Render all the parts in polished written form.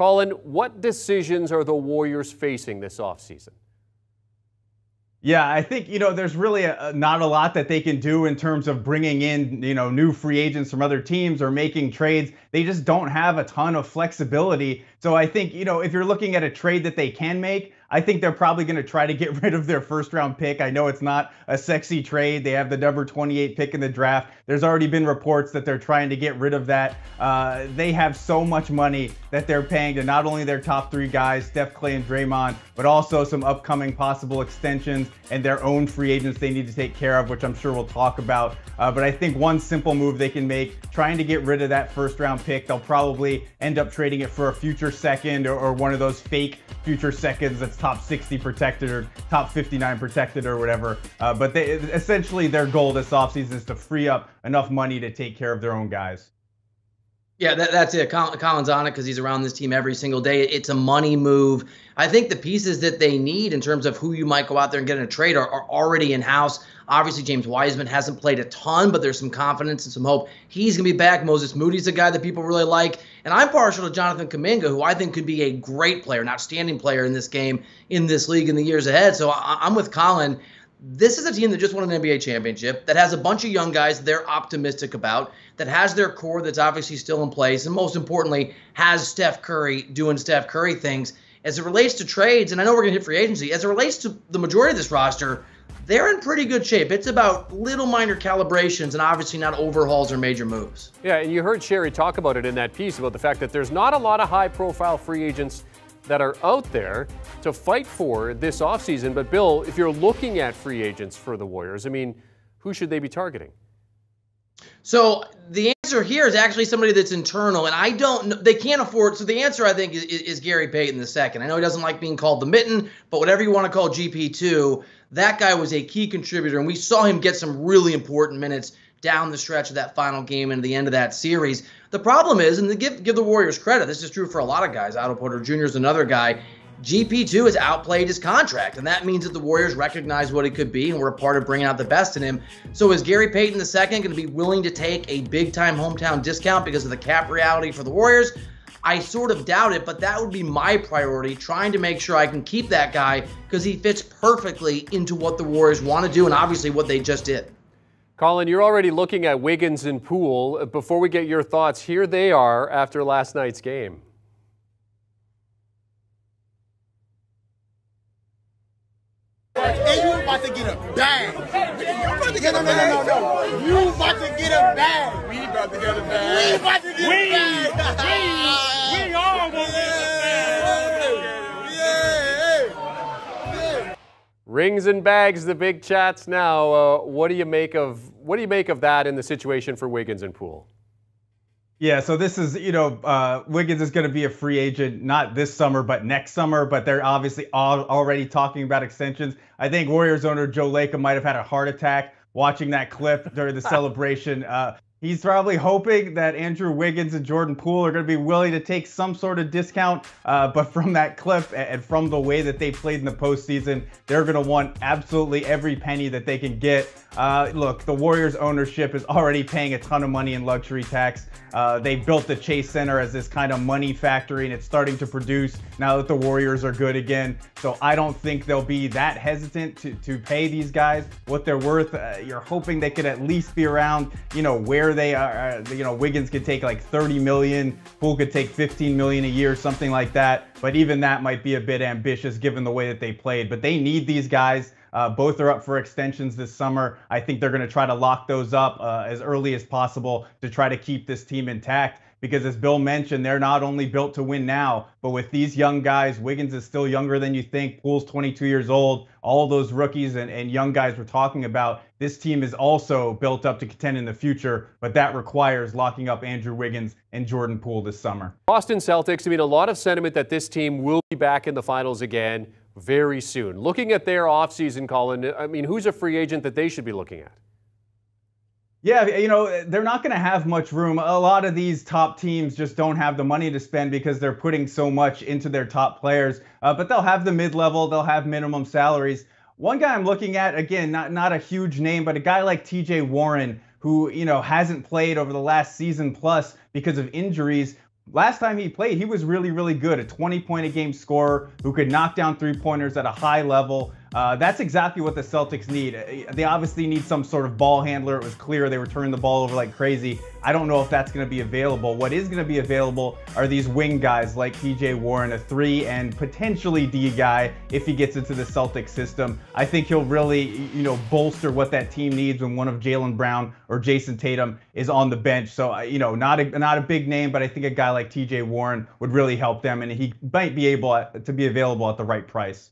Colin, what decisions are the Warriors facing this offseason? Yeah, I think, there's really not a lot that they can do in terms of bringing in, new free agents from other teams or making trades. They just don't have a ton of flexibility. So I think, if you're looking at a trade that they can make, I think they're probably going to try to get rid of their first-round pick. I know it's not a sexy trade. They have the number 28 pick in the draft. There's already been reports that they're trying to get rid of that. They have so much money that they're paying to not only their top three guys, Steph, Clay, and Draymond, but also some upcoming possible extensions and their own free agents they need to take care of, which I'm sure we'll talk about. But I think one simple move they can make, trying to get rid of that first-round pick, they'll probably end up trading it for a future second or one of those fake future seconds that's top 60 protected or top 59 protected or whatever. But essentially their goal this offseason is to free up enough money to take care of their own guys. Yeah, that's it. Colin's on it because he's around this team every single day. It's a money move. I think the pieces that they need in terms of who you might go out there and get in a trade are already in-house. Obviously, James Wiseman hasn't played a ton, but there's some confidence and some hope. He's going to be back. Moses Moody's a guy that people really like. And I'm partial to Jonathan Kuminga, who I think could be a great player, an outstanding player in this game, in this league in the years ahead. So I'm with Colin. This is a team that just won an NBA championship, that has a bunch of young guys they're optimistic about, that has their core that's obviously still in place, and most importantly, has Steph Curry doing Steph Curry things. As it relates to trades, and I know we're going to hit free agency, as it relates to the majority of this roster, they're in pretty good shape. It's about little minor calibrations and obviously not overhauls or major moves. Yeah, and you heard Sherry talk about it in that piece about the fact that there's not a lot of high-profile free agents that are out there to fight for this offseason. But, Bill, if you're looking at free agents for the Warriors, I mean, who should they be targeting? So the answer here is actually somebody that's internal, and I don't know. They can't afford. So the answer, I think, is Gary Payton II. I know he doesn't like being called the Mitten, but whatever you want to call GP2, that guy was a key contributor, and we saw him get some really important minutes down the stretch of that final game and the end of that series. The problem is, and to give the Warriors credit, this is true for a lot of guys. Otto Porter Jr. is another guy. GP2 has outplayed his contract, and that means that the Warriors recognize what he could be and were a part of bringing out the best in him. So is Gary Payton II going to be willing to take a big-time hometown discount because of the cap reality for the Warriors? I sort of doubt it, but that would be my priority, trying to make sure I can keep that guy because he fits perfectly into what the Warriors want to do and obviously what they just did. Colin, you're already looking at Wiggins and Poole. Before we get your thoughts, here they are after last night's game. And you about to get a bag. You about to get a bag. No. You about to get a bag. We about to get a bag. We about to get a bag. We all want to get a bag. Yeah. Rings and bags, the big chats now. What do you make of that in the situation for Wiggins and Poole? Yeah, so this is, Wiggins is going to be a free agent, not this summer, but next summer. But they're obviously already talking about extensions. I think Warriors owner Joe Lacob might have had a heart attack watching that clip during the celebration. He's probably hoping that Andrew Wiggins and Jordan Poole are going to be willing to take some sort of discount. But from that clip and from the way that they played in the postseason, they're going to want absolutely every penny that they can get. Look, the Warriors ownership is already paying a ton of money in luxury tax. They built the Chase Center as this kind of money factory, and it's starting to produce now that the Warriors are good again. So I don't think they'll be that hesitant to pay these guys what they're worth. You're hoping they could at least be around, where they are. Wiggins could take like $30 million. Poole could take $15 million a year, something like that. But even that might be a bit ambitious given the way that they played. But they need these guys. Both are up for extensions this summer. I think they're going to try to lock those up as early as possible to try to keep this team intact. Because as Bill mentioned, they're not only built to win now, but with these young guys, Wiggins is still younger than you think. Poole's 22 years old. All those rookies and young guys we're talking about, this team is also built up to contend in the future, but that requires locking up Andrew Wiggins and Jordan Poole this summer. Boston Celtics, a lot of sentiment that this team will be back in the finals again very soon. Looking at their offseason, Colin, who's a free agent that they should be looking at? Yeah, they're not going to have much room. A lot of these top teams just don't have the money to spend because they're putting so much into their top players. But they'll have the mid-level, they'll have minimum salaries. One guy I'm looking at, again, not a huge name, but a guy like TJ Warren, who, hasn't played over the last season plus because of injuries. last time he played, he was really, really good. A 20-point-a-game scorer who could knock down three-pointers at a high level. That's exactly what the Celtics need. They obviously need some sort of ball handler. It was clear they were turning the ball over like crazy. I don't know if that's going to be available. What is going to be available are these wing guys like TJ Warren, a 3 and potentially D guy if he gets into the Celtics system. I think he'll really, bolster what that team needs when one of Jaylen Brown or Jason Tatum is on the bench. So, not a big name, but I think a guy like TJ Warren would really help them, and he might be able to be available at the right price.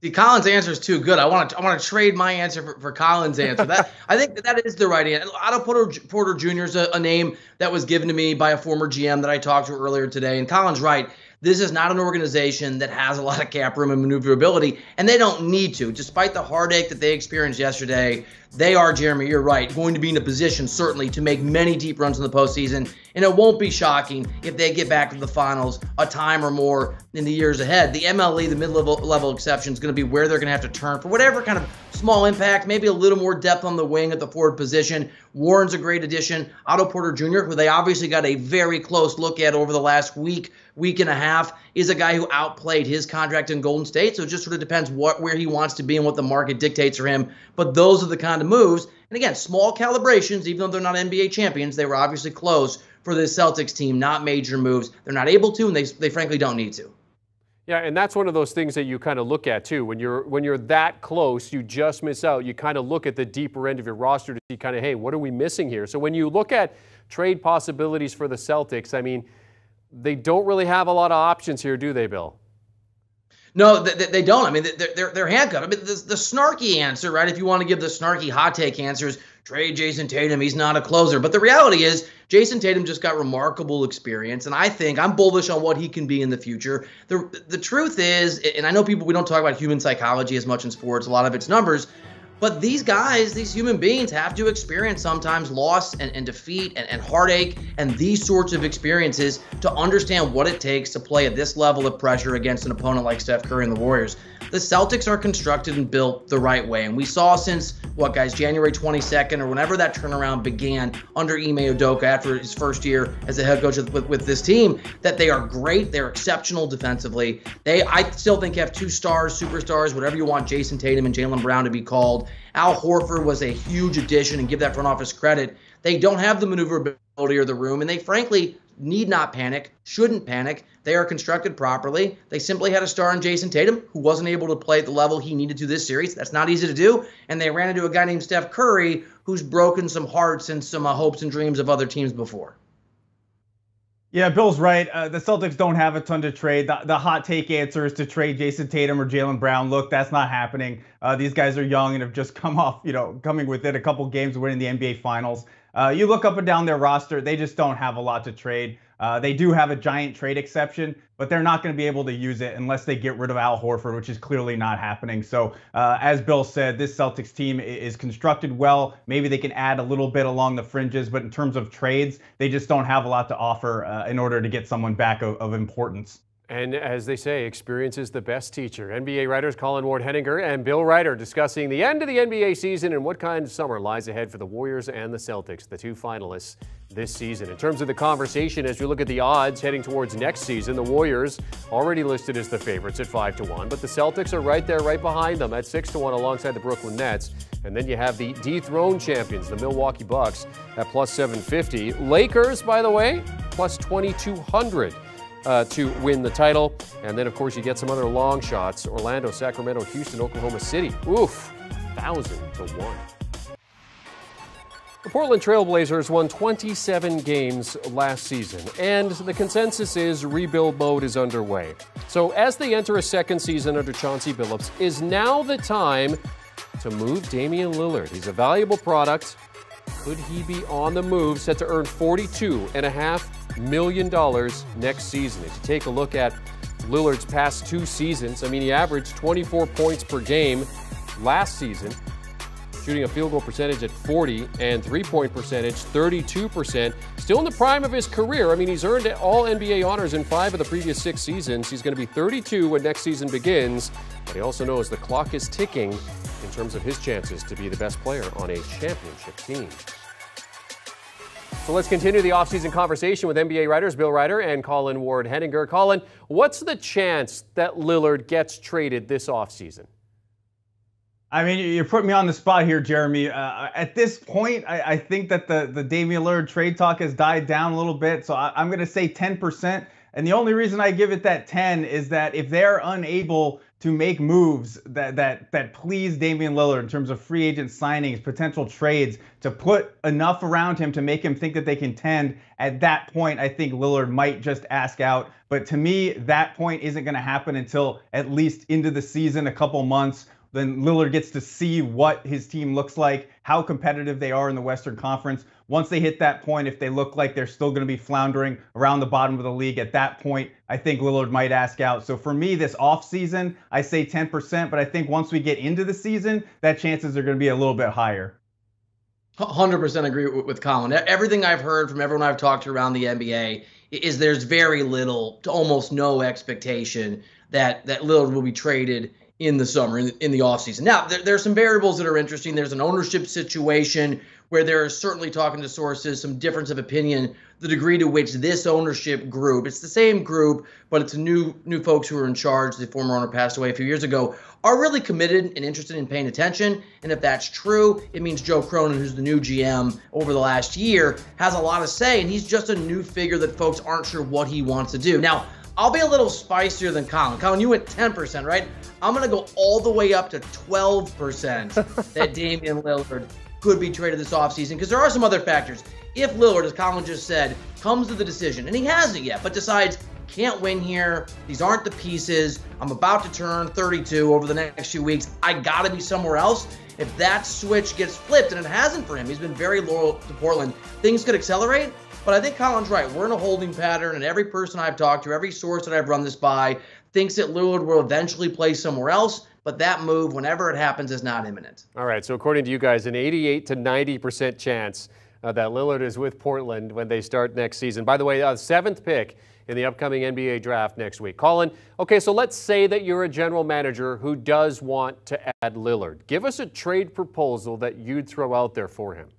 See, Colin's answer is too good. I want to trade my answer for Colin's answer. I think that is the right answer. Otto Porter Jr. is a name that was given to me by a former GM that I talked to earlier today. And Colin's right. This is not an organization that has a lot of cap room and maneuverability, and they don't need to. Despite the heartache that they experienced yesterday, they are, Jeremy, you're right, going to be in a position certainly to make many deep runs in the postseason, and it won't be shocking if they get back to the finals a time or more in the years ahead. The MLE, the mid-level exception, is going to be where they're going to have to turn for whatever kind of small impact, maybe a little more depth on the wing at the forward position. Warren's a great addition. Otto Porter Jr., who they obviously got a very close look at over the last week and a half, is a guy who outplayed his contract in Golden State. So it just sort of depends where he wants to be and what the market dictates for him. But those are the kind of moves. And again, small calibrations, even though they're not NBA champions, they were obviously close for the Celtics team, not major moves. They're not able to, and they frankly don't need to. Yeah, and that's one of those things that you kind of look at too. When you're that close, you just miss out. You kind of look at the deeper end of your roster to see kind of, hey, what are we missing here? So when you look at trade possibilities for the Celtics, I mean, they don't really have a lot of options here, do they, Bill? No, they don't. I mean, they're handcuffed. I mean, the snarky answer, right, if you want to give the snarky hot take answers, trade Jason Tatum, he's not a closer. But the reality is Jason Tatum just got remarkable experience, and I think I'm bullish on what he can be in the future. The truth is, and I know we don't talk about human psychology as much in sports, a lot of it's numbers, but these guys, these human beings have to experience sometimes loss and defeat and heartache and these sorts of experiences to understand what it takes to play at this level of pressure against an opponent like Steph Curry and the Warriors. The Celtics are constructed and built the right way. And we saw since, January 22nd or whenever that turnaround began under Ime Udoka after his first year as a head coach with this team, that they are great. They're exceptional defensively. I still think have 2 stars, superstars, whatever you want Jason Tatum and Jaylen Brown to be called. Al Horford was a huge addition, and give that front office credit. They don't have the maneuverability or the room, and they frankly need not panic, shouldn't panic. They are constructed properly. They simply had a star in Jason Tatum, who wasn't able to play at the level he needed to this series. That's not easy to do. And they ran into a guy named Steph Curry, who's broken some hearts and some hopes and dreams of other teams before. Yeah, Bill's right. The Celtics don't have a ton to trade. The hot take answer is to trade Jason Tatum or Jaylen Brown. Look, that's not happening. These guys are young and have just coming within a couple games of winning the NBA Finals. You look up and down their roster, they just don't have a lot to trade. They do have a giant trade exception, but they're not going to be able to use it unless they get rid of Al Horford, which is clearly not happening. So as Bill said, this Celtics team is constructed well. Maybe they can add a little bit along the fringes, but in terms of trades, they just don't have a lot to offer in order to get someone back of importance. And as they say, experience is the best teacher. NBA writers Colin Ward-Henninger and Bill Reiter discussing the end of the NBA season and what kind of summer lies ahead for the Warriors and the Celtics, the 2 finalists this season. In terms of the conversation, as we look at the odds heading towards next season, the Warriors already listed as the favorites at 5-1, but the Celtics are right there, right behind them at 6-1 alongside the Brooklyn Nets. And then you have the dethroned champions, the Milwaukee Bucks, at plus 750. Lakers, by the way, plus 2,200. To win the title. And then, of course, you get some other long shots. Orlando, Sacramento, Houston, Oklahoma City. Oof, 1,000-1. The Portland Trail Blazers won 27 games last season, and the consensus is rebuild mode is underway. So as they enter a second season under Chauncey Billups, is now the time to move Damian Lillard. He's a valuable product. Could he be on the move, set to earn $42.5 million next season? If you take a look at Lillard's past 2 seasons, I mean, he averaged 24 points per game last season, shooting a field goal percentage at 40 and 3-point percentage 32%. Still in the prime of his career. I mean, he's earned all NBA honors in 5 of the previous 6 seasons. He's going to be 32 when next season begins, but he also knows the clock is ticking in terms of his chances to be the best player on a championship team. So let's continue the offseason conversation with NBA writers Bill Reiter and Colin Ward-Henninger. Colin, what's the chance that Lillard gets traded this offseason? I mean, you're putting me on the spot here, Jeremy. At this point, I think that the Damian Lillard trade talk has died down a little bit. So I'm going to say 10%. And the only reason I give it that 10 is that if they're unable to make moves that please Damian Lillard in terms of free agent signings, potential trades, to put enough around him to make him think that they can contend, at that point, I think Lillard might just ask out. But to me, that point isn't going to happen until at least into the season, a couple months. Then Lillard gets to see what his team looks like, how competitive they are in the Western Conference. Once they hit that point, if they look like they're still going to be floundering around the bottom of the league, at that point, I think Lillard might ask out. So for me, this offseason, I say 10%, but I think once we get into the season, that chances are going to be a little bit higher. 100% agree with Colin. Everything I've heard from everyone I've talked to around the NBA is there's very little to almost no expectation that Lillard will be traded in the summer, in the offseason. Now, there's some variables that are interesting. There's an ownership situation where there is certainly, talking to sources, some difference of opinion, the degree to which this ownership group, it's the same group, but it's new folks who are in charge. The former owner passed away a few years ago, are really committed and interested in paying attention. And if that's true, it means Joe Cronin, who's the new GM over the last year, has a lot of say, and he's just a new figure that folks aren't sure what he wants to do. Now, I'll be a little spicier than Colin. Colin, you went 10%, right? I'm going to go all the way up to 12% that Damian Lillard could be traded this offseason, because there are some other factors. If Lillard, as Colin just said, comes to the decision, and he hasn't yet, but decides, can't win here, these aren't the pieces, I'm about to turn 32 over the next few weeks, I got to be somewhere else. If that switch gets flipped, and it hasn't for him, he's been very loyal to Portland, things could accelerate. But I think Colin's right. We're in a holding pattern, and every person I've talked to, every source that I've run this by, thinks that Lillard will eventually play somewhere else, but that move, whenever it happens, is not imminent. All right, so according to you guys, an 88 to 90% chance that Lillard is with Portland when they start next season. By the way, 7th pick in the upcoming NBA draft next week. Colin, okay, so let's say that you're a general manager who does want to add Lillard. Give us a trade proposal that you'd throw out there for him.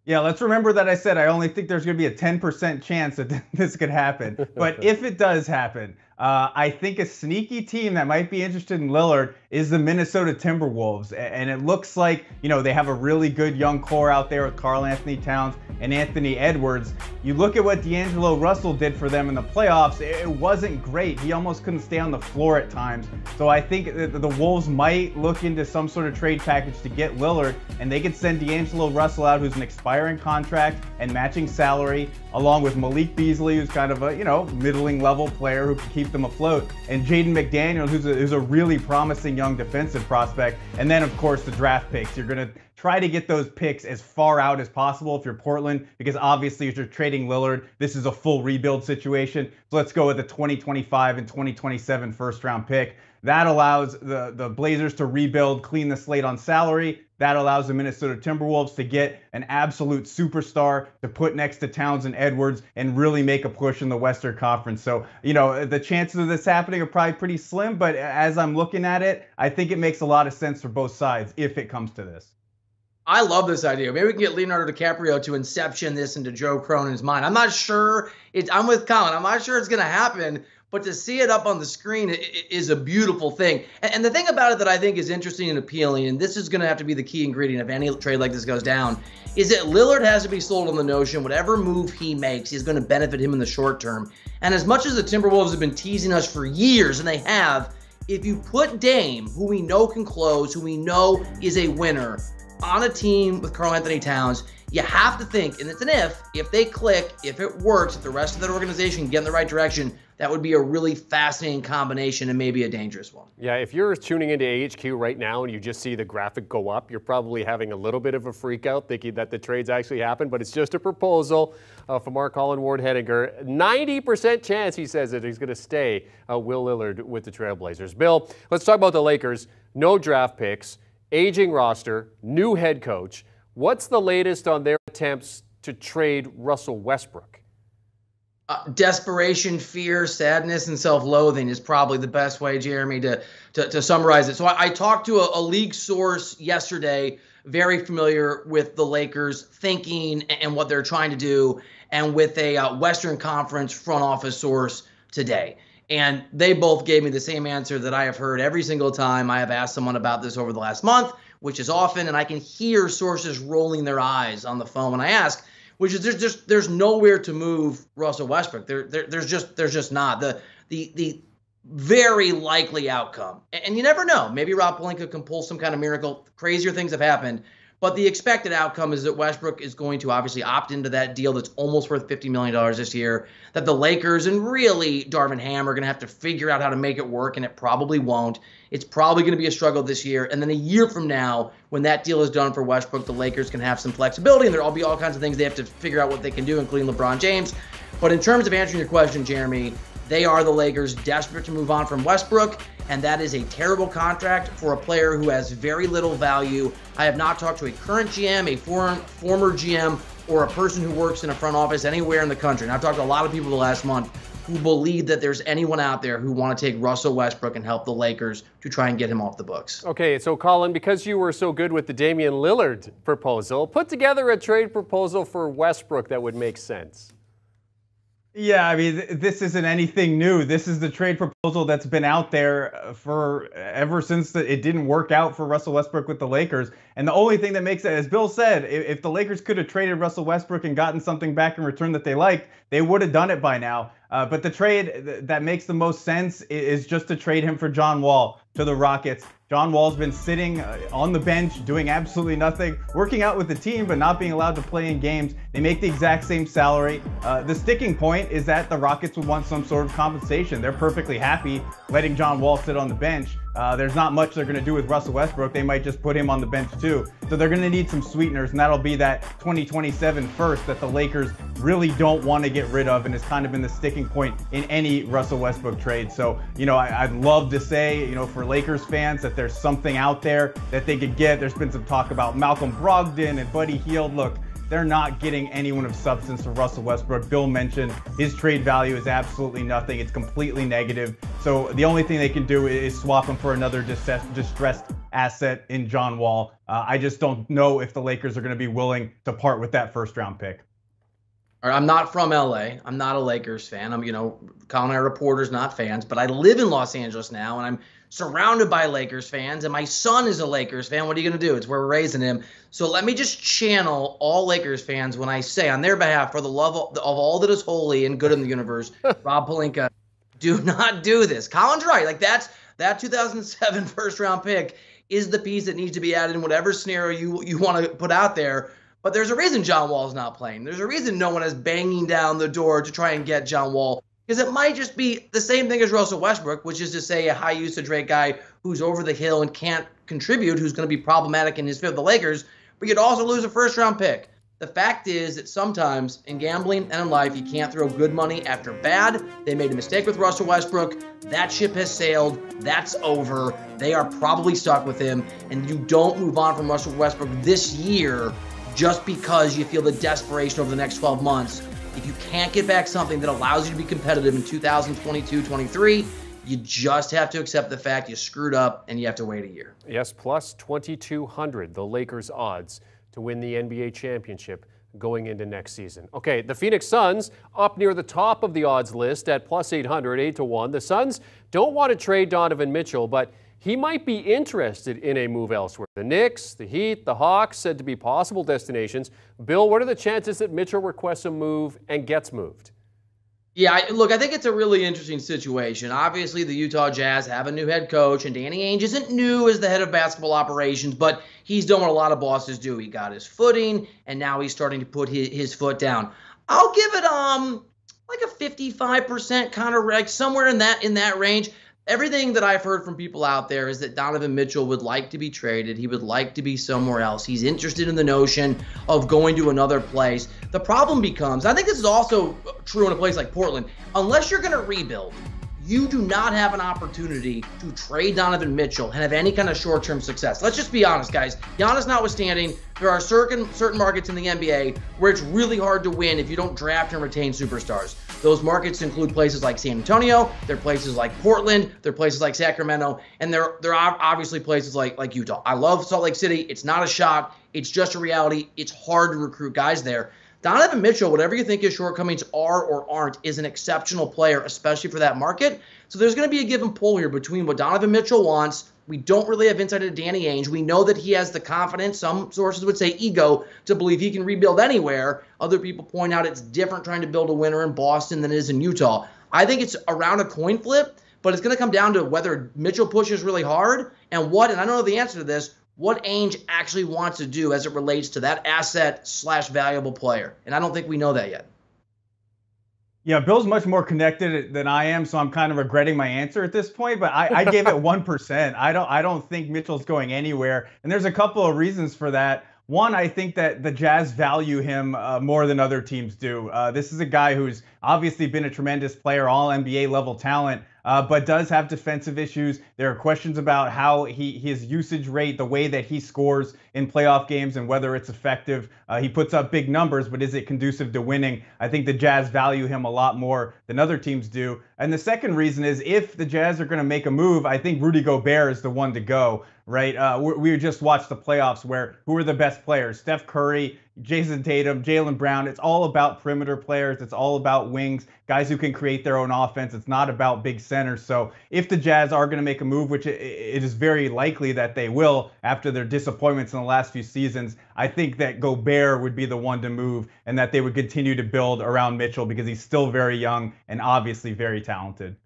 Yeah, let's remember that I said I only think there's going to be a 10% chance that this could happen. But if it does happen, I think a sneaky team that might be interested in Lillard is the Minnesota Timberwolves. And it looks like, you know, they have a really good young core out there with Karl-Anthony Towns and Anthony Edwards. You look at what D'Angelo Russell did for them in the playoffs, it wasn't great. He almost couldn't stay on the floor at times. So I think the Wolves might look into some sort of trade package to get Lillard, and they could send D'Angelo Russell out, who's an expiring contract and matching salary, along with Malik Beasley, who's kind of a, you know, middling level player who can keep them afloat, and Jaden McDaniels, who's a really promising young defensive prospect. And then, of course, the draft picks. You're going to try to get those picks as far out as possible if you're Portland, because obviously if you're trading Lillard, this is a full rebuild situation. So let's go with the 2025 and 2027 first-round pick. That allows the Blazers to rebuild, clean the slate on salary. That allows the Minnesota Timberwolves to get an absolute superstar to put next to Towns and Edwards and really make a push in the Western Conference. So, you know, the chances of this happening are probably pretty slim, but as I'm looking at it, I think it makes a lot of sense for both sides if it comes to this. I love this idea. Maybe we can get Leonardo DiCaprio to inception this into Joe Cronin's mind. I'm not sure. I'm with Colin. I'm not sure it's going to happen, but to see it up on the screen is a beautiful thing. And the thing about it that I think is interesting and appealing, and this is going to have to be the key ingredient if any trade like this goes down, is that Lillard has to be sold on the notion whatever move he makes is going to benefit him in the short term. And as much as the Timberwolves have been teasing us for years, and they have, if you put Dame, who we know can close, who we know is a winner, on a team with Karl-Anthony Towns, you have to think, and it's an if they click, if it works, if the rest of that organization can get in the right direction, that would be a really fascinating combination and maybe a dangerous one. Yeah, if you're tuning into AHQ right now and you just see the graphic go up, you're probably having a little bit of a freak out thinking that the trades actually happen, but it's just a proposal from our Colin Ward-Henninger. 90% chance, he says, that he's going to stay Will Lillard with the Trailblazers. Bill, let's talk about the Lakers. No draft picks, aging roster, new head coach. What's the latest on their attempts to trade Russell Westbrook? Desperation, fear, sadness, and self-loathing is probably the best way, Jeremy, to summarize it. So I talked to a league source yesterday, very familiar with the Lakers thinking and what they're trying to do, and with a Western Conference front office source today. And they both gave me the same answer that I have heard every single time I have asked someone about this over the last month, which is often, and I can hear sources rolling their eyes on the phone when I ask, which is there's nowhere to move Russell Westbrook. There's just not. The very likely outcome, and you never know, maybe Rob Pelinka can pull some kind of miracle. Crazier things have happened. But the expected outcome is that Westbrook is going to obviously opt into that deal that's almost worth $50 million this year, that the Lakers and really Darvin Ham are going to have to figure out how to make it work, and it probably won't. It's probably going to be a struggle this year. And then a year from now, when that deal is done for Westbrook, the Lakers can have some flexibility, and there'll be all kinds of things they have to figure out what they can do, including LeBron James. But in terms of answering your question, Jeremy, they are the Lakers desperate to move on from Westbrook, and that is a terrible contract for a player who has very little value. I have not talked to a current GM, a former GM, or a person who works in a front office anywhere in the country. And I've talked to a lot of people the last month who believe that there's anyone out there who want to take Russell Westbrook and help the Lakers to try and get him off the books. Okay, so Colin, because you were so good with the Damian Lillard proposal, put together a trade proposal for Westbrook that would make sense. Yeah, I mean, this isn't anything new. This is the trade proposal that's been out there for ever since it didn't work out for Russell Westbrook with the Lakers. And the only thing that makes it, as Bill said, if the Lakers could have traded Russell Westbrook and gotten something back in return that they liked, they would have done it by now. But the trade that makes the most sense is just to trade him for John Wall to the Rockets. John Wall's been sitting on the bench, doing absolutely nothing, working out with the team, but not being allowed to play in games. They make the exact same salary. The sticking point is that the Rockets would want some sort of compensation. They're perfectly happy letting John Wall sit on the bench. There's not much they're going to do with Russell Westbrook. They might just put him on the bench too. So they're going to need some sweeteners, and that'll be that 2027 first that the Lakers really don't want to get rid of, and has kind of been the sticking point in any Russell Westbrook trade. So, I'd love to say, for Lakers fans, that there's something out there that they could get. There's been some talk about Malcolm Brogdon and Buddy Hield. Look, they're not getting anyone of substance for Russell Westbrook. Bill mentioned his trade value is absolutely nothing. It's completely negative. So the only thing they can do is swap him for another distressed asset in John Wall. I just don't know if the Lakers are going to be willing to part with that first-round pick. All right, I'm not from LA. I'm not a Lakers fan. Colin and I are reporters, not fans. But I live in Los Angeles now, and I'm surrounded by Lakers fans, and my son is a Lakers fan. What are you going to do? It's where we're raising him. So let me just channel all Lakers fans when I say, on their behalf, for the love of all that is holy and good in the universe, Rob Pelinka, do not do this. Colin's right. Like, that 2007 first-round pick is the piece that needs to be added in whatever scenario you want to put out there. But there's a reason John Wall's not playing. There's a reason no one is banging down the door to try and get John Wall. Because it might just be the same thing as Russell Westbrook, which is to say a high-usage rate guy who's over the hill and can't contribute, who's going to be problematic in his fit with the Lakers, but you'd also lose a first-round pick. The fact is that sometimes in gambling and in life, you can't throw good money after bad. They made a mistake with Russell Westbrook. That ship has sailed. That's over. They are probably stuck with him, and you don't move on from Russell Westbrook this year just because you feel the desperation over the next 12 months. If you can't get back something that allows you to be competitive in 2022-23, you just have to accept the fact you screwed up and you have to wait a year. Yes, plus 2,200, the Lakers' odds to win the NBA championship going into next season. Okay, the Phoenix Suns up near the top of the odds list at plus 800, 8-1. The Suns don't want to trade Donovan Mitchell, but he might be interested in a move elsewhere. The Knicks, the Heat, the Hawks said to be possible destinations. Bill, what are the chances that Mitchell requests a move and gets moved? Yeah, look, I think it's a really interesting situation. Obviously, the Utah Jazz have a new head coach, and Danny Ainge isn't new as the head of basketball operations, but he's done what a lot of bosses do. He got his footing, and now he's starting to put his foot down. I'll give it like a 55% kind of, like somewhere in that range. Everything that I've heard from people out there is that Donovan Mitchell would like to be traded. He would like to be somewhere else. He's interested in the notion of going to another place. The problem becomes, I think this is also true in a place like Portland, unless you're going to rebuild, you do not have an opportunity to trade Donovan Mitchell and have any kind of short-term success. Let's just be honest, guys. Giannis notwithstanding, there are certain markets in the NBA where it's really hard to win if you don't draft and retain superstars. Those markets include places like San Antonio, they're places like Portland, they're places like Sacramento, and they're obviously places like Utah. I love Salt Lake City. It's not a shot. It's just a reality. It's hard to recruit guys there. Donovan Mitchell, whatever you think his shortcomings are or aren't, is an exceptional player, especially for that market. So there's going to be a give and pull here between what Donovan Mitchell wants. We don't really have insight into Danny Ainge. We know that he has the confidence, some sources would say ego, to believe he can rebuild anywhere. Other people point out it's different trying to build a winner in Boston than it is in Utah. I think it's around a coin flip, but it's going to come down to whether Mitchell pushes really hard and I don't know the answer to this, what Ainge actually wants to do as it relates to that asset/valuable player. And I don't think we know that yet. Yeah, Bill's much more connected than I am, so I'm kind of regretting my answer at this point, but I gave it 1%. I don't think Mitchell's going anywhere, and there's a couple of reasons for that. One, I think that the Jazz value him more than other teams do. This is a guy who's obviously been a tremendous player, all NBA level talent, but does have defensive issues. There are questions about how his usage rate, the way that he scores in playoff games and whether it's effective. He puts up big numbers, but is it conducive to winning? I think the Jazz value him a lot more than other teams do. And the second reason is if the Jazz are going to make a move, I think Rudy Gobert is the one to go. Right? We just watched the playoffs where who are the best players? Steph Curry, Jason Tatum, Jaylen Brown. It's all about perimeter players. It's all about wings, guys who can create their own offense. It's not about big centers. So if the Jazz are going to make a move, which it is very likely that they will after their disappointments in the last few seasons, I think that Gobert would be the one to move and that they would continue to build around Mitchell because he's still very young and obviously very talented.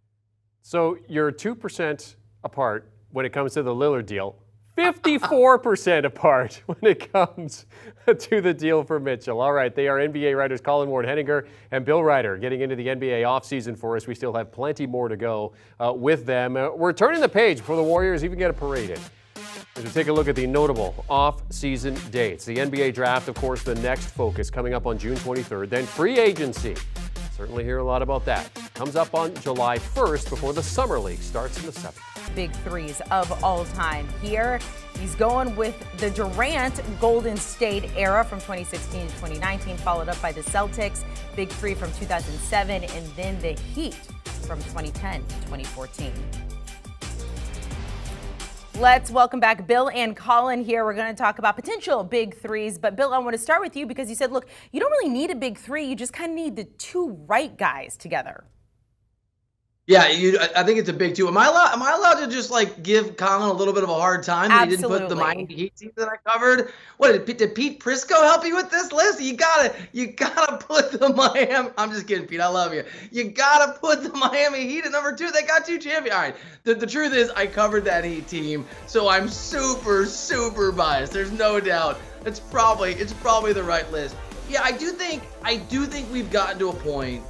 So you're 2% apart when it comes to the Lillard deal, 54% apart when it comes to the deal for Mitchell. All right, they are NBA writers Colin Ward-Henninger and Bill Reiter getting into the NBA offseason for us. We still have plenty more to go with them. We're turning the page before the Warriors even get a parade in. As we take a look at the notable off-season dates. The NBA draft, of course, the next focus coming up on June 23rd. Then free agency. Certainly hear a lot about that. Comes up on July 1st before the Summer League starts in the 7th. Big threes of all time here. He's going with the Durant Golden State era from 2016 to 2019, followed up by the Celtics, big three from 2007, and then the Heat from 2010 to 2014. Let's welcome back Bill and Colin here. We're going to talk about potential big threes. But Bill, I want to start with you because you said, look, you don't really need a big three. You just kind of need the two right guys together. Yeah, I think it's a big two. Am I allowed to just like give Colin a little bit of a hard time that he didn't put the Miami Heat team that I covered? What did Pete Prisco help you with this list? You gotta put the Miami. I'm just kidding, Pete. I love you. You gotta put the Miami Heat at number 2. They got 2 champions. All right. The truth is, I covered that Heat team, so I'm super biased. There's no doubt. It's probably the right list. Yeah, I do think we've gotten to a point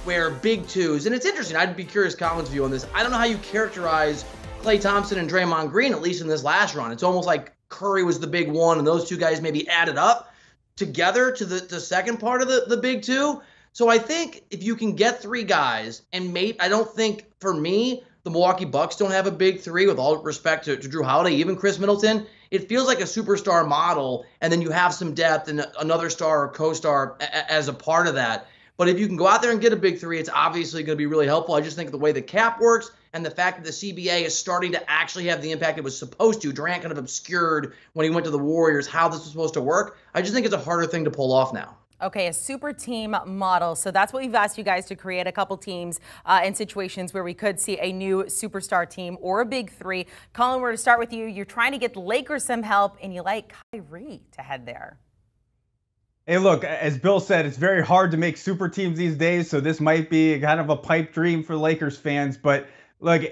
where big twos, and it's interesting, I'd be curious Colin's view on this. I don't know how you characterize Klay Thompson and Draymond Green, at least in this last run. It's almost like Curry was the big one, and those two guys maybe added up together to the second part of the big two. So I think if you can get 3 guys, and I don't think, for me, the Milwaukee Bucks don't have a big 3, with all respect to Drew Holiday, even Chris Middleton. It feels like a superstar model, and then you have some depth and another star or co-star as a part of that. But if you can go out there and get a big 3, it's obviously going to be really helpful. I just think the way the cap works and the fact that the CBA is starting to actually have the impact it was supposed to. Durant kind of obscured when he went to the Warriors how this was supposed to work. I just think it's a harder thing to pull off now. Okay, a super team model. So that's what we've asked you guys to create, a couple teams in situations where we could see a new superstar team or a big 3. Colin, we're to start with you. You're trying to get the Lakers some help, and you like Kyrie to head there. Hey, look, as Bill said, it's very hard to make super teams these days, so this might be kind of a pipe dream for Lakers fans. But look,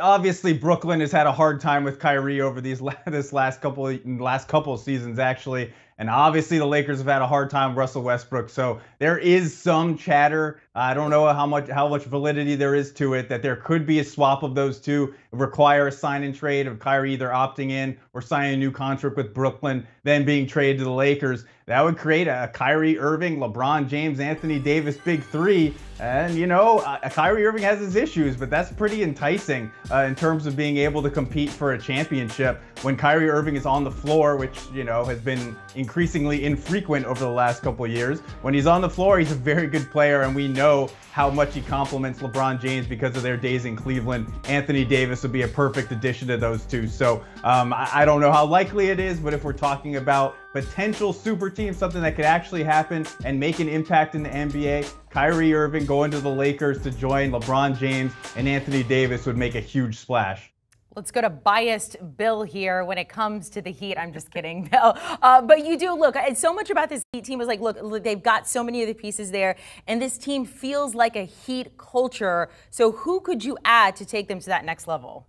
obviously Brooklyn has had a hard time with Kyrie over this last couple of seasons, actually. And obviously the Lakers have had a hard time with Russell Westbrook. So there is some chatter. I don't know how much validity there is to it, that there could be a swap of those two, require a sign and trade of Kyrie either opting in or signing a new contract with Brooklyn, then being traded to the Lakers. That would create a Kyrie Irving, LeBron James, Anthony Davis big 3. And, you know, Kyrie Irving has his issues, but that's pretty enticing in terms of being able to compete for a championship. when Kyrie Irving is on the floor, which, you know, has been increasingly infrequent over the last couple of years, when he's on the floor, he's a very good player, and we know how much he compliments LeBron James because of their days in Cleveland. Anthony Davis would be a perfect addition to those two. So I don't know how likely it is, but if we're talking about potential super team, something that could actually happen and make an impact in the NBA, Kyrie Irving going to the Lakers to join LeBron James and Anthony Davis would make a huge splash. Let's go to biased Bill here when it comes to the Heat. I'm just kidding, Bill. But you do look, so much about this Heat team is like, look, they've got so many of the pieces there, and this team feels like a Heat culture. So who could you add to take them to that next level?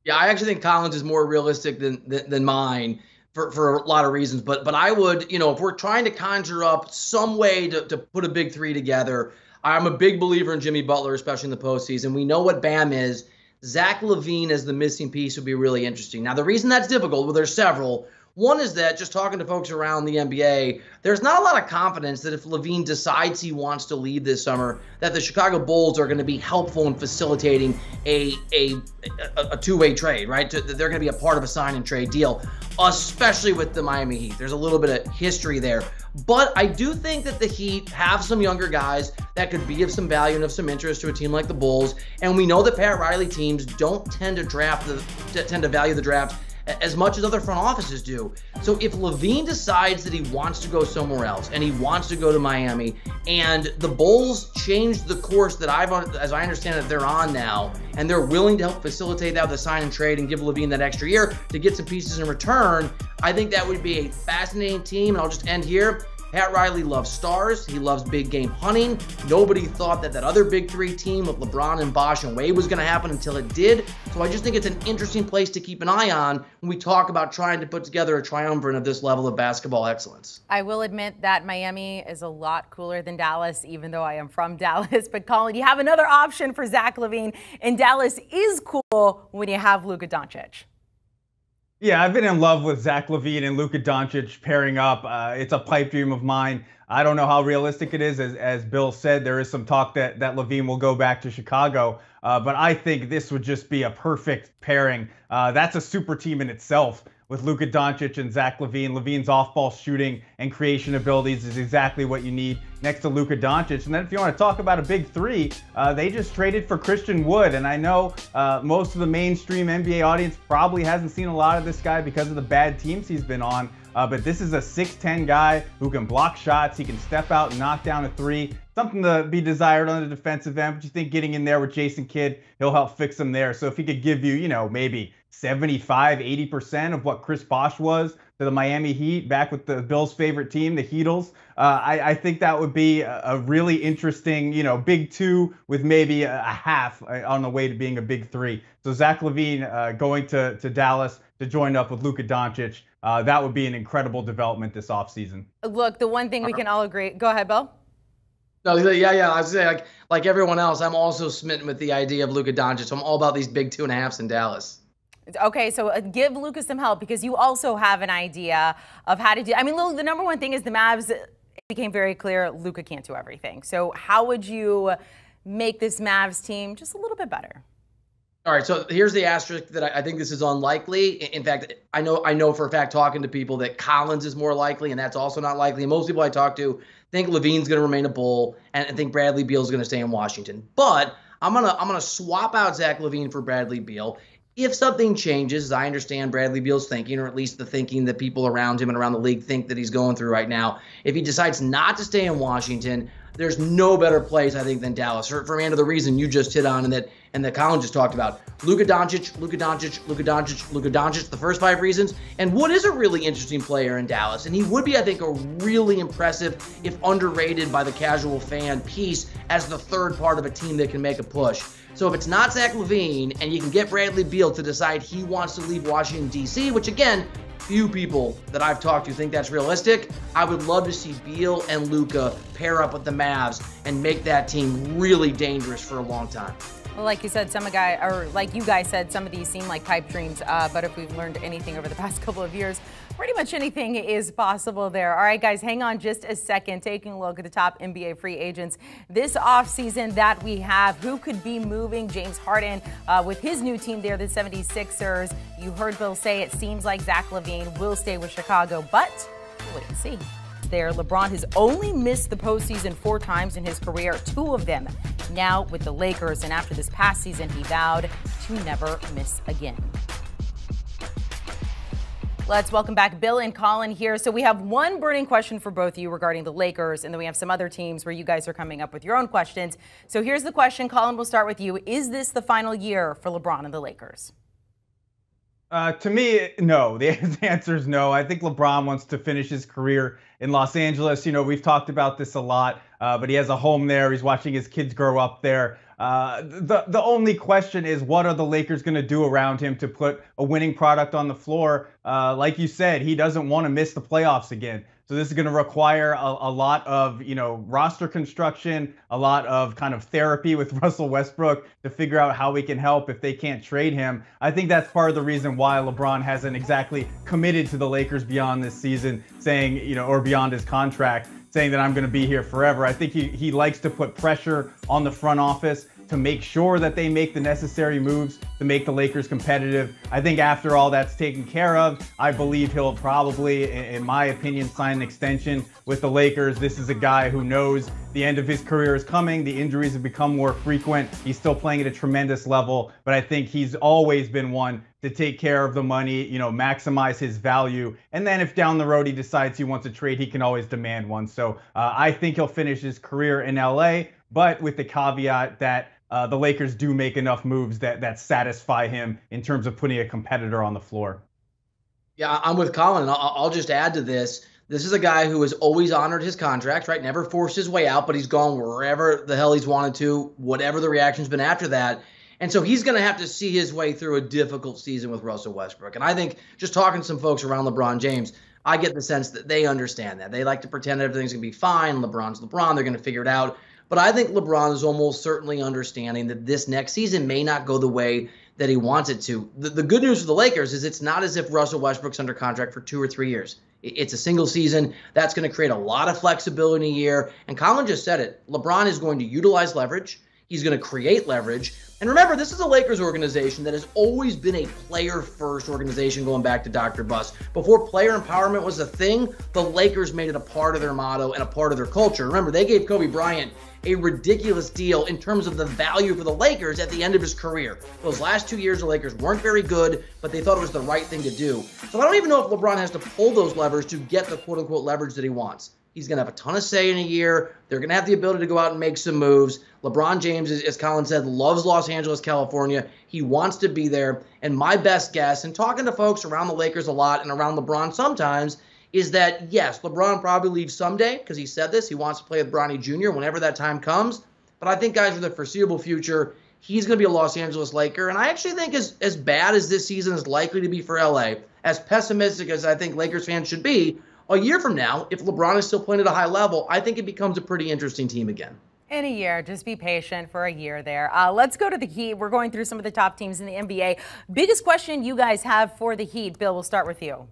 Yeah, I actually think Colin's is more realistic than mine for a lot of reasons. But I would, you know, if we're trying to conjure up some way to put a big three together, I'm a big believer in Jimmy Butler, especially in the postseason. We know what Bam is. Zach LaVine as the missing piece would be really interesting. Now, the reason that's difficult, well, there's several. One is that just talking to folks around the NBA, there's not a lot of confidence that if LaVine decides he wants to leave this summer, that the Chicago Bulls are going to be helpful in facilitating a two-way trade, right? They're going to be a part of a sign and trade deal, especially with the Miami Heat. There's a little bit of history there. But I do think that the Heat have some younger guys that could be of some value and of some interest to a team like the Bulls. And we know that Pat Riley teams don't tend to value the draft as much as other front offices do. So if LaVine decides that he wants to go somewhere else and he wants to go to Miami, and the Bulls change the course that as I understand it, they're on now, and they're willing to help facilitate that with a sign and trade and give LaVine that extra year to get some pieces in return, I think that would be a fascinating team. And I'll just end here. Pat Riley loves stars. He loves big game hunting. Nobody thought that other big three team with LeBron and Bosh and Wade was going to happen until it did. So I just think it's an interesting place to keep an eye on when we talk about trying to put together a triumvirate of this level of basketball excellence. I will admit that Miami is a lot cooler than Dallas, even though I am from Dallas. But Colin, you have another option for Zach LaVine, and Dallas is cool when you have Luka Doncic. Yeah, I've been in love with Zach LaVine and Luka Doncic pairing up. It's a pipe dream of mine. I don't know how realistic it is. As Bill said, there is some talk that LaVine will go back to Chicago. But I think this would just be a perfect pairing. That's a super team in itself with Luka Doncic and Zach LaVine. LaVine's off-ball shooting and creation abilities is exactly what you need next to Luka Doncic. And then if you want to talk about a big three, they just traded for Christian Wood. And I know most of the mainstream NBA audience probably hasn't seen a lot of this guy because of the bad teams he's been on. But this is a 6'10 guy who can block shots. He can step out and knock down a three. Something to be desired on the defensive end. But you think getting in there with Jason Kidd, he'll help fix him there. So if he could give you, you know, maybe 75, 80% of what Chris Bosh was to the Miami Heat back with the Bills' favorite team, the Heatles, I think that would be a really interesting, you know, big two with maybe a half on the way to being a big three. So Zach LaVine going to Dallas to join up with Luka Doncic, that would be an incredible development this offseason. Look, the one thing we can all agree. Go ahead, Bill. No, yeah. I was saying, like everyone else, I'm also smitten with the idea of Luka Doncic. So I'm all about these big 2.5s in Dallas. Okay, so give Luka some help because you also have an idea of how to do. I mean, the number one thing is the Mavs. It became very clear Luka can't do everything. So how would you make this Mavs team just a little bit better? All right, so here's the asterisk that I think this is unlikely. In fact, I know for a fact talking to people that Collins is more likely, and that's also not likely. And most people I talk to think LaVine's going to remain a Bull, and I think Bradley Beal's going to stay in Washington. But I'm gonna swap out Zach LaVine for Bradley Beal. If something changes, as I understand Bradley Beal's thinking, or at least the thinking that people around him and around the league think that he's going through right now, if he decides not to stay in Washington, there's no better place, I think, than Dallas. For Amanda, the reason you just hit on and that Colin just talked about. Luka Doncic, Luka Doncic, Luka Doncic, Luka Doncic, the first 5 reasons. And Wood is a really interesting player in Dallas. And he would be, I think, a really impressive, if underrated by the casual fan, piece as the third part of a team that can make a push. So if it's not Zach LaVine and you can get Bradley Beal to decide he wants to leave Washington, D.C., which, again, few people that I've talked to think that's realistic, I would love to see Beal and Luka pair up with the Mavs and make that team really dangerous for a long time. Well, like you said, like you guys said, some of these seem like pipe dreams, but if we've learned anything over the past couple of years, pretty much anything is possible there. All right, guys, hang on just a second. Taking a look at the top NBA free agents this offseason that we have. Who could be moving? James Harden with his new team there, the 76ers. You heard Bill say it seems like Zach LaVine will stay with Chicago, but we'll wait and see. There, LeBron has only missed the postseason 4 times in his career, 2 of them now with the Lakers, and after this past season, he vowed to never miss again. Let's welcome back Bill and Colin here. So we have one burning question for both of you regarding the Lakers, and then we have some other teams where you guys are coming up with your own questions. So here's the question. Colin, we'll start with you. Is this the final year for LeBron and the Lakers? To me, no. The answer is no. I think LeBron wants to finish his career in Los Angeles. You know, we've talked about this a lot, but he has a home there. He's watching his kids grow up there. The only question is, what are the Lakers going to do around him to put a winning product on the floor? Like you said, he doesn't want to miss the playoffs again. So this is going to require a lot of, roster construction, a lot of kind of therapy with Russell Westbrook to figure out how we can help if they can't trade him. I think that's part of the reason why LeBron hasn't exactly committed to the Lakers beyond this season, saying, or beyond his contract, saying that I'm going to be here forever. I think he likes to put pressure on the front office to make sure that they make the necessary moves to make the Lakers competitive. I think after all that's taken care of, I believe he'll probably, in my opinion, sign an extension with the Lakers. This is a guy who knows the end of his career is coming. The injuries have become more frequent. He's still playing at a tremendous level, but I think he's always been one to take care of the money, maximize his value. And then if down the road he decides he wants a trade, he can always demand one. So I think he'll finish his career in LA, but with the caveat that the Lakers do make enough moves that satisfy him in terms of putting a competitor on the floor. Yeah, I'm with Colin, and I'll just add to this. This is a guy who has always honored his contract, right? Never forced his way out, but he's gone wherever the hell he's wanted to, whatever the reaction's been after that. And so he's going to have to see his way through a difficult season with Russell Westbrook. And I think just talking to some folks around LeBron James, I get the sense that they understand that. They like to pretend everything's going to be fine. LeBron's LeBron. They're going to figure it out. But I think LeBron is almost certainly understanding that this next season may not go the way that he wants it to. The good news for the Lakers is it's not as if Russell Westbrook's under contract for 2 or 3 years. It's a single season. That's going to create a lot of flexibility in a year. And Colin just said it. LeBron is going to utilize leverage. He's going to create leverage. And remember, this is a Lakers organization that has always been a player-first organization going back to Dr. Buss. Before player empowerment was a thing, the Lakers made it a part of their motto and a part of their culture. Remember, they gave Kobe Bryant a ridiculous deal in terms of the value for the Lakers at the end of his career. Those last 2 years, the Lakers weren't very good, but they thought it was the right thing to do. So I don't even know if LeBron has to pull those levers to get the quote-unquote leverage that he wants. He's going to have a ton of say in a year. They're going to have the ability to go out and make some moves. LeBron James, as Colin said, loves Los Angeles, California. He wants to be there. And my best guess, and talking to folks around the Lakers a lot and around LeBron sometimes, is that, yes, LeBron probably leaves someday because he said this. He wants to play with Bronny Jr. whenever that time comes. But I think, guys, for the foreseeable future, he's going to be a Los Angeles Laker. And I actually think as bad as this season is likely to be for LA, as pessimistic as I think Lakers fans should be, a year from now, if LeBron is still playing at a high level, I think it becomes a pretty interesting team again. In a year, just be patient for a year there. Let's go to the Heat. We're going through some of the top teams in the NBA. Biggest question you guys have for the Heat. Bill, we'll start with you.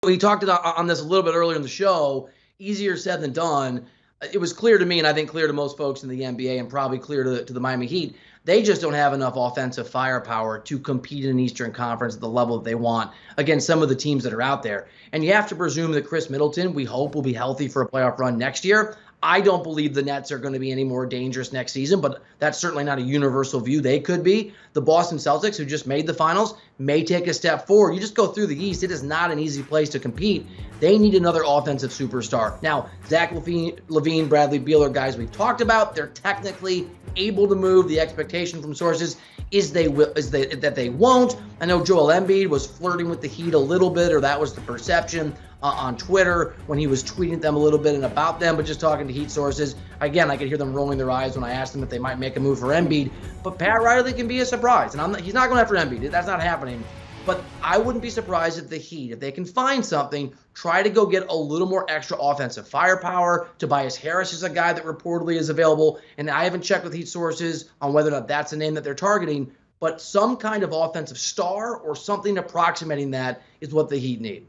We talked on this a little bit earlier in the show. Easier said than done. It was clear to me, and I think clear to most folks in the NBA, and probably clear to the Miami Heat, they just don't have enough offensive firepower to compete in an Eastern Conference at the level that they want against some of the teams that are out there. And you have to presume that Chris Middleton, we hope, will be healthy for a playoff run next year. I don't believe the Nets are going to be any more dangerous next season, but that's certainly not a universal view. They could be. The Boston Celtics, who just made the finals, may take a step forward. You just go through the East. It is not an easy place to compete. They need another offensive superstar. Now, Zach LaVine, Bradley Beal are guys we've talked about. They're technically able to move. The expectation from sources is that they won't. I know Joel Embiid was flirting with the Heat a little bit, or that was the perception on Twitter when he was tweeting them a little bit and about them, but just talking to Heat sources, again, I could hear them rolling their eyes when I asked them if they might make a move for Embiid. But Pat Riley can be a surprise, and he's not going after Embiid. That's not happening. But I wouldn't be surprised if the Heat, if they can find something, try to go get a little more extra offensive firepower. Tobias Harris is a guy that reportedly is available, and I haven't checked with Heat sources on whether or not that's a name that they're targeting, but some kind of offensive star or something approximating that is what the Heat need.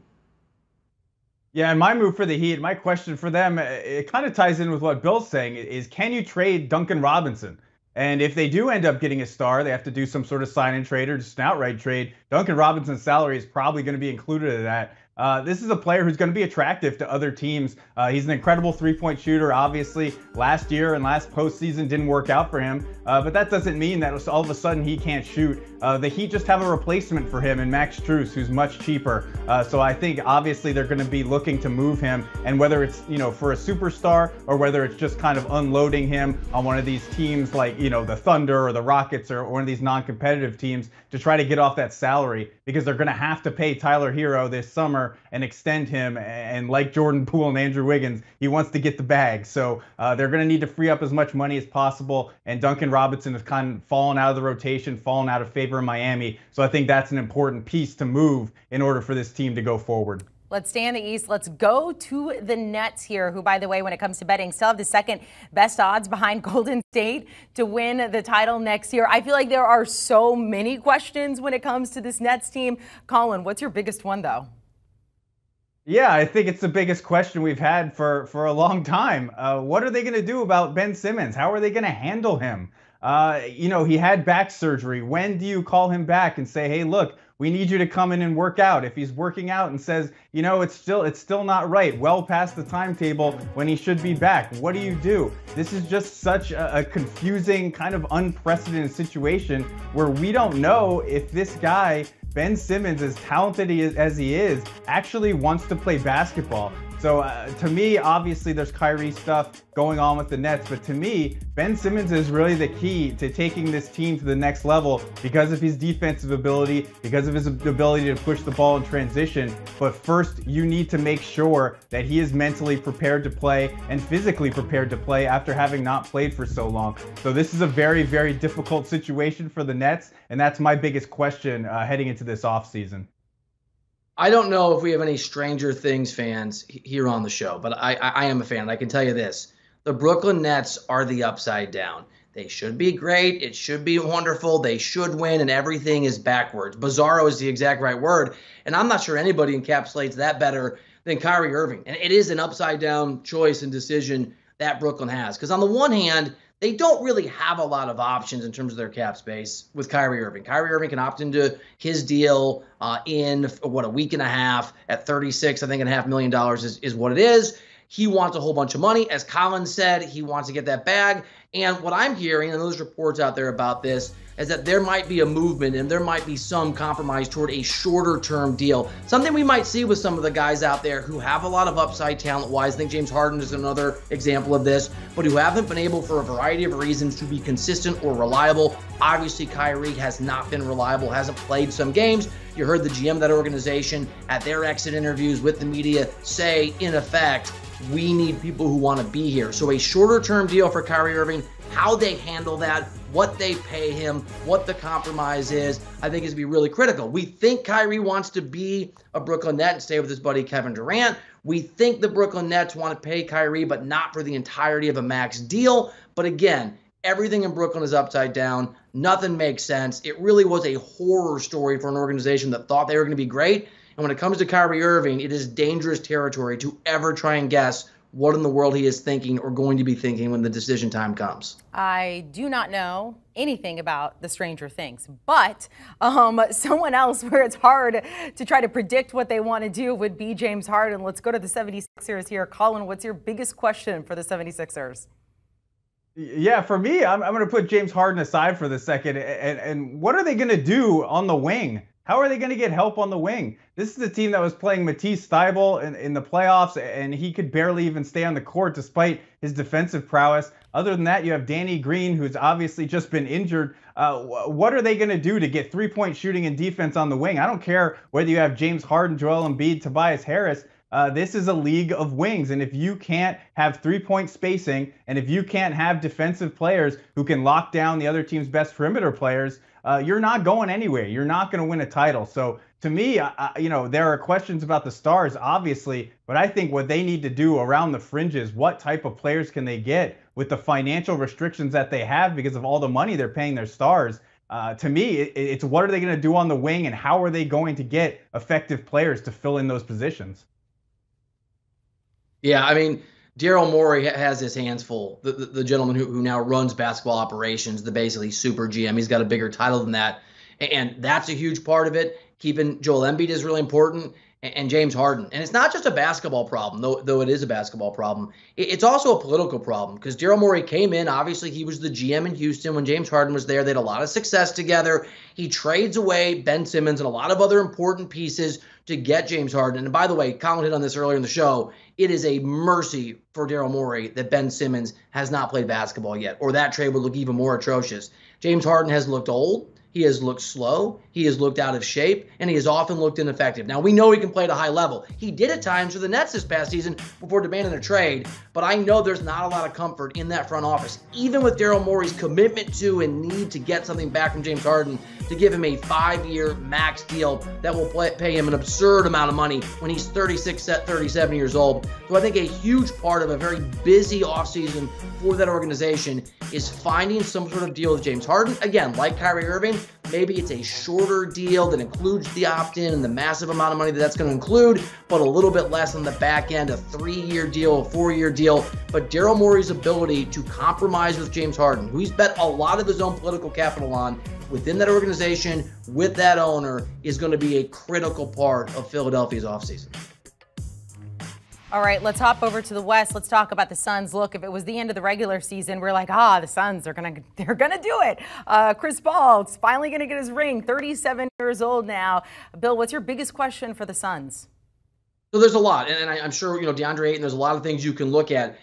Yeah, and my move for the Heat, my question for them, it kind of ties in with what Bill's saying, is can you trade Duncan Robinson? And if they do end up getting a star, they have to do some sort of sign and trade or just an outright trade. Duncan Robinson's salary is probably going to be included in that. This is a player who's going to be attractive to other teams. He's an incredible three-point shooter. Obviously, last year and last postseason didn't work out for him, but that doesn't mean that all of a sudden he can't shoot. The Heat just have a replacement for him in Max Strus, who's much cheaper. So I think obviously they're going to be looking to move him, and whether it's for a superstar or whether it's just kind of unloading him on one of these teams like the Thunder or the Rockets or one of these non-competitive teams to try to get off that salary, because they're going to have to pay Tyler Hero this summer and extend him, and like Jordan Poole and Andrew Wiggins, he wants to get the bag. So they're going to need to free up as much money as possible, and Duncan Robinson has kind of fallen out of the rotation, fallen out of favor in Miami. So I think that's an important piece to move in order for this team to go forward. Let's stay in the East. Let's go to the Nets here, who, by the way, when it comes to betting, still have the second best odds behind Golden State to win the title next year. I feel like there are so many questions when it comes to this Nets team. Colin, what's your biggest one, though? Yeah, I think it's the biggest question we've had for a long time. What are they going to do about Ben Simmons? How are they going to handle him? He had back surgery. When do you call him back and say, hey, look, we need you to come in and work out? If he's working out and says, it's still not right, well past the timetable when he should be back, what do you do? This is just such a confusing, kind of unprecedented situation where we don't know if this guy, Ben Simmons, as talented as he is, actually wants to play basketball. So to me, obviously there's Kyrie stuff going on with the Nets, but to me, Ben Simmons is really the key to taking this team to the next level because of his defensive ability, because of his ability to push the ball in transition. But first, you need to make sure that he is mentally prepared to play and physically prepared to play after having not played for so long. So this is a very, very difficult situation for the Nets, and that's my biggest question heading into this offseason. I don't know if we have any Stranger Things fans here on the show, but I am a fan. I can tell you this. The Brooklyn Nets are the upside down. They should be great. It should be wonderful. They should win, and everything is backwards. Bizarro is the exact right word, and I'm not sure anybody encapsulates that better than Kyrie Irving. And it is an upside-down choice and decision that Brooklyn has. Because on the one hand, they don't really have a lot of options in terms of their cap space with Kyrie Irving. Kyrie Irving can opt into his deal in, a week and a half at $36.5 million is what it is. He wants a whole bunch of money. As Colin said, he wants to get that bag. And what I'm hearing, and there's reports out there about this, is that there might be a movement and there might be some compromise toward a shorter-term deal. Something we might see with some of the guys out there who have a lot of upside talent-wise. I think James Harden is another example of this, but who haven't been able for a variety of reasons to be consistent or reliable. Obviously, Kyrie has not been reliable, hasn't played some games. You heard the GM of that organization at their exit interviews with the media say, in effect, we need people who want to be here. So a shorter-term deal for Kyrie Irving, how they handle that, what they pay him, what the compromise is, I think is going to be really critical. We think Kyrie wants to be a Brooklyn Net and stay with his buddy Kevin Durant. We think the Brooklyn Nets want to pay Kyrie, but not for the entirety of a max deal. But again, everything in Brooklyn is upside down. Nothing makes sense. It really was a horror story for an organization that thought they were going to be great. And when it comes to Kyrie Irving, it is dangerous territory to ever try and guess what in the world he is thinking or going to be thinking when the decision time comes. I do not know anything about the Stranger Things, but someone else where it's hard to try to predict what they want to do would be James Harden. Let's go to the 76ers here. Colin, what's your biggest question for the 76ers? Yeah, for me, I'm going to put James Harden aside for the second. And what are they going to do on the wing? How are they going to get help on the wing? This is a team that was playing Matisse Thybulle in the playoffs, and he could barely even stay on the court despite his defensive prowess. Other than that, you have Danny Green, who's obviously just been injured. What are they going to do to get three-point shooting and defense on the wing? I don't care whether you have James Harden, Joel Embiid, Tobias Harris. This is a league of wings, and if you can't have three-point spacing, and if you can't have defensive players who can lock down the other team's best perimeter players, you're not going anywhere. You're not going to win a title. So to me, there are questions about the stars, obviously, but I think what they need to do around the fringes, what type of players can they get with the financial restrictions that they have because of all the money they're paying their stars? To me, it's what are they going to do on the wing, and how are they going to get effective players to fill in those positions? Yeah, I mean, Daryl Morey has his hands full. The gentleman who now runs basketball operations, the basically super GM. He's got a bigger title than that, and that's a huge part of it. Keeping Joel Embiid is really important, and James Harden. And it's not just a basketball problem, though it is a basketball problem. It's also a political problem, because Daryl Morey came in. Obviously, he was the GM in Houston when James Harden was there. They had a lot of success together. He trades away Ben Simmons and a lot of other important pieces to get James Harden. And by the way, Colin hit on this earlier in the show. It is a mercy for Daryl Morey that Ben Simmons has not played basketball yet, or that trade would look even more atrocious. James Harden has looked old. He has looked slow. He has looked out of shape, and he has often looked ineffective. Now, we know he can play at a high level. He did at times for the Nets this past season before demanding a trade, but I know there's not a lot of comfort in that front office, even with Daryl Morey's commitment to and need to get something back from James Harden to give him a 5-year max deal that will pay him an absurd amount of money when he's 36, 37 years old. So I think a huge part of a very busy offseason for that organization is finding some sort of deal with James Harden. Again, like Kyrie Irving, maybe it's a shorter deal that includes the opt-in and the massive amount of money that's going to include, but a little bit less on the back end, a 3-year deal, a 4-year deal. But Daryl Morey's ability to compromise with James Harden, who he's bet a lot of his own political capital on within that organization, with that owner, is going to be a critical part of Philadelphia's offseason. All right, let's hop over to the West. Let's talk about the Suns. Look, if it was the end of the regular season, we're like, the Suns, they're gonna do it. Chris Paul's finally gonna get his ring. 37 years old now. Bill, what's your biggest question for the Suns? So there's a lot, and I'm sure DeAndre Ayton. There's a lot of things you can look at.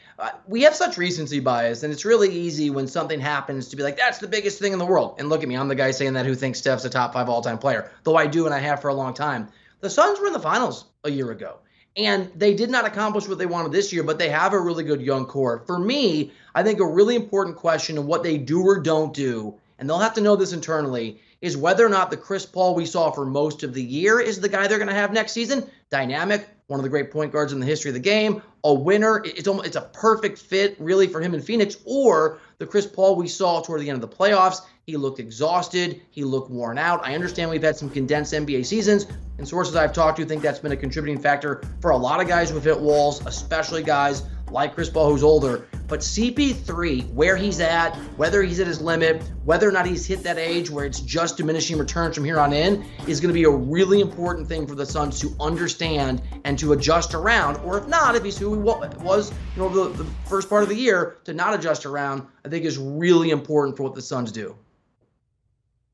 We have such recency bias, and it's really easy when something happens to be like, that's the biggest thing in the world. And look at me, I'm the guy saying that who thinks Steph's a top 5 all-time player, though I do, and I have for a long time. The Suns were in the finals a year ago. And they did not accomplish what they wanted this year, but they have a really good young core. For me, I think a really important question of what they do or don't do, and they'll have to know this internally, is whether or not the Chris Paul we saw for most of the year is the guy they're going to have next season. Dynamic, one of the great point guards in the history of the game, a winner. It's a perfect fit, really, for him in Phoenix. Or the Chris Paul we saw toward the end of the playoffs. He looked exhausted. He looked worn out. I understand we've had some condensed NBA seasons, and sources I've talked to think that's been a contributing factor for a lot of guys who have hit walls, especially guys like Chris Paul, who's older. But CP3, where he's at, whether he's at his limit, whether or not he's hit that age where it's just diminishing returns from here on in, is going to be a really important thing for the Suns to understand and to adjust around. Or if not, if he's who he was the first part of the year, to not adjust around, I think is really important for what the Suns do.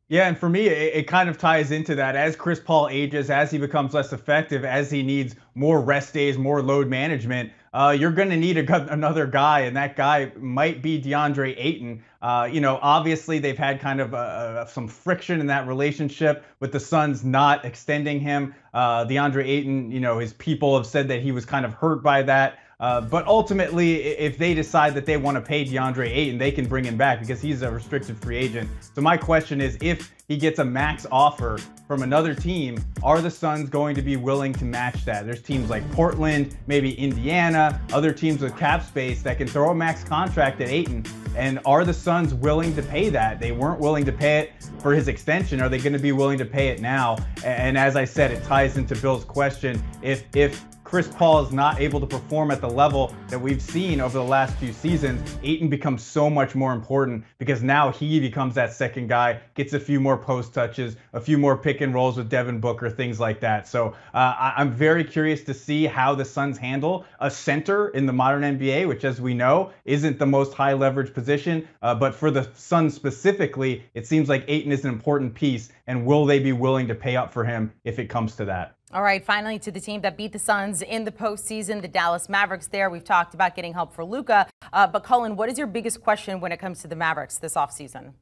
Yeah, and for me, it kind of ties into that. As Chris Paul ages, as he becomes less effective, as he needs more rest days, more load management, you're going to need another guy, and that guy might be DeAndre Ayton. Obviously, they've had kind of some friction in that relationship with the Suns not extending him. DeAndre Ayton, his people have said that he was kind of hurt by that. But ultimately, if they decide that they want to pay DeAndre Ayton, they can bring him back because he's a restricted free agent. So my question is, if he gets a max offer from another team, are the Suns going to be willing to match that? There's teams like Portland, maybe Indiana, other teams with cap space that can throw a max contract at Ayton. And are the Suns willing to pay that? They weren't willing to pay it for his extension. Are they going to be willing to pay it now? And as I said, it ties into Bill's question. If Chris Paul is not able to perform at the level that we've seen over the last few seasons, Ayton becomes so much more important because now he becomes that second guy, gets a few more post touches, a few more pick and rolls with Devin Booker, things like that. So I'm very curious to see how the Suns handle a center in the modern NBA, which, as we know, isn't the most high leverage position. But for the Suns specifically, it seems like Ayton is an important piece. And will they be willing to pay up for him if it comes to that? All right, finally to the team that beat the Suns in the postseason, the Dallas Mavericks there. We've talked about getting help for Luka. But Colin, what is your biggest question when it comes to the Mavericks this offseason?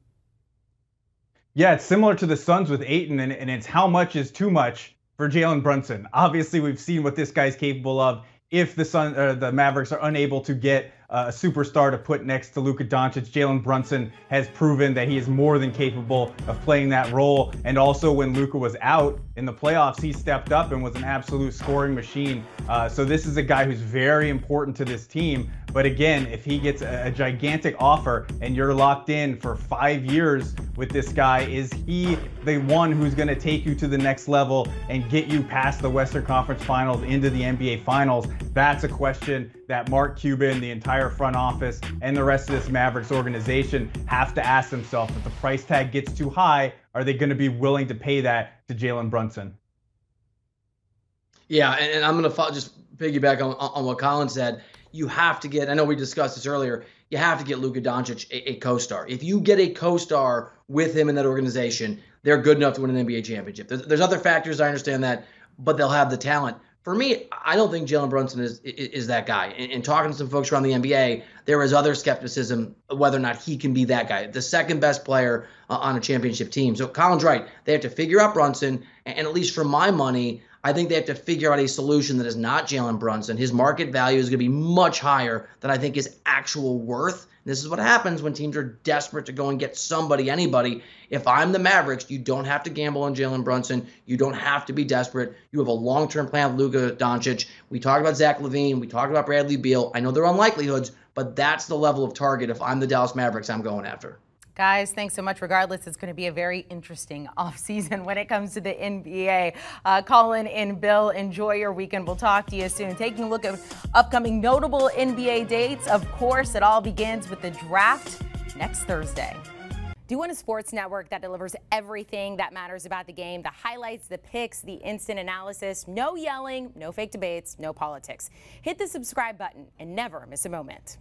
Yeah, it's similar to the Suns with Ayton, and it's how much is too much for Jalen Brunson. Obviously, we've seen what this guy's capable of if the Mavericks are unable to get a superstar to put next to Luka Doncic. Jalen Brunson has proven that he is more than capable of playing that role. And also when Luka was out in the playoffs, he stepped up and was an absolute scoring machine. So this is a guy who's very important to this team. But again, if he gets a gigantic offer and you're locked in for 5 years with this guy, is he the one who's going to take you to the next level and get you past the Western Conference Finals into the NBA Finals? That's a question that Mark Cuban, the entire front office, and the rest of this Mavericks organization have to ask themselves. If the price tag gets too high, are they going to be willing to pay that to Jalen Brunson? Yeah, and I'm going to just piggyback on what Colin said. You have to get, I know we discussed this earlier, you have to get Luka Doncic a co-star. If you get a co-star with him in that organization, they're good enough to win an NBA championship. There's other factors, I understand that, but they'll have the talent. For me, I don't think Jalen Brunson is that guy. And talking to some folks around the NBA, there is other skepticism whether or not he can be that guy, the second best player on a championship team. So Colin's right. They have to figure out Brunson, and at least for my money, I think they have to figure out a solution that is not Jalen Brunson. His market value is going to be much higher than I think his actual worth. This is what happens when teams are desperate to go and get somebody, anybody. If I'm the Mavericks, you don't have to gamble on Jalen Brunson. You don't have to be desperate. You have a long-term plan with Luka Doncic. We talked about Zach LaVine. We talked about Bradley Beal. I know they're unlikelihoods, but that's the level of target if I'm the Dallas Mavericks I'm going after. Guys, thanks so much. Regardless, it's going to be a very interesting offseason when it comes to the NBA. Colin and Bill, enjoy your weekend. We'll talk to you soon. Taking a look at upcoming notable NBA dates. Of course, it all begins with the draft next Thursday. Do you want a sports network that delivers everything that matters about the game? The highlights, the picks, the instant analysis. No yelling, no fake debates, no politics. Hit the subscribe button and never miss a moment.